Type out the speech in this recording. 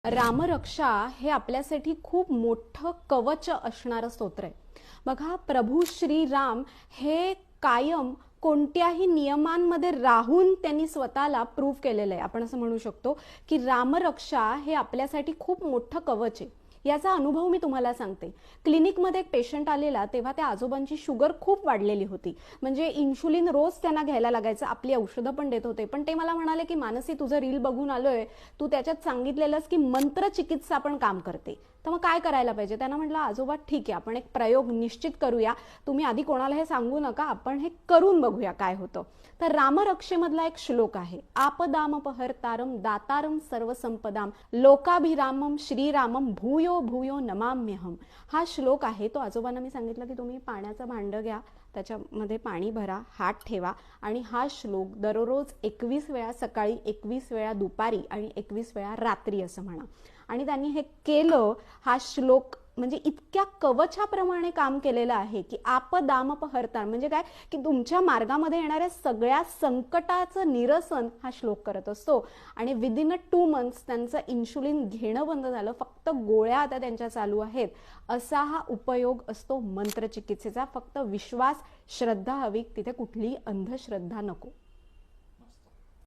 रामरक्षा हे आपल्यासाठी खूप मोठं कवच असणारं स्तोत्र आहे. बघा, प्रभू श्रीराम हे कायम कोणत्याही नियमांमध्ये राहून त्यांनी स्वतःला प्रूव्ह केलेलं आहे. आपण असं म्हणू शकतो की रामरक्षा हे आपल्यासाठी खूप मोठं कवच आहे. याचा अनुभव मी तुम्हाला सांगते. क्लिनिकमध्ये एक पेशंट आलेला, तेव्हा त्या आजोबांची शुगर खूप वाढलेली होती. म्हणजे इन्शुलिन रोज त्यांना घ्यायला लागायचं. आपली औषधं पण देत होते, पण ते मला म्हणाले की मानसी, तुझं रील बघून आलोय, तू त्याच्यात सांगितलेलंस की मंत्र चिकित्सा पण काम करते, तर मग काय करायला पाहिजे. त्यांना म्हटलं, आजोबा ठीक आहे, आपण एक प्रयोग निश्चित करूया. तुम्ही आधी कोणाला हे सांगू नका, आपण हे करून बघूया काय होतं. तर रामरक्षेमधला एक श्लोक आहे, आपदामपहर्तारम दातारम सर्वसंपदाम लोकाभिरामम श्रीरामम भूयो भूयो नमाम्यहम. हा श्लोक आहे. तो आजोबांना मी सांगितलं की तुम्ही पाण्याचं भांडं घ्या, त्याच्यामध्ये पाणी भरा, हात ठेवा आणि हा श्लोक दररोज 21 वेळा सकाळी, 21 वेळा दुपारी आणि 21 वेळा रात्री असं म्हणा. आणि त्यांनी हे केलं. हा श्लोक म्हणजे इतक्या कवचाप्रमाणे काम केलेलं आहे की आपदामपहर्ता म्हणजे काय, की तुमच्या मार्गामध्ये येणाऱ्या सगळ्या संकटाचं निरसन हा श्लोक करत असतो. आणि विदिन 2 मंथ्स त्यांचं इन्शुलिन घेणं बंद झालं, फक्त गोळ्या आता त्यांच्या चालू आहेत. असा हा उपयोग असतो मंत्रचिकित्सेचा. फक्त विश्वास, श्रद्धा हवी, तिथे कुठलीही अंधश्रद्धा नको.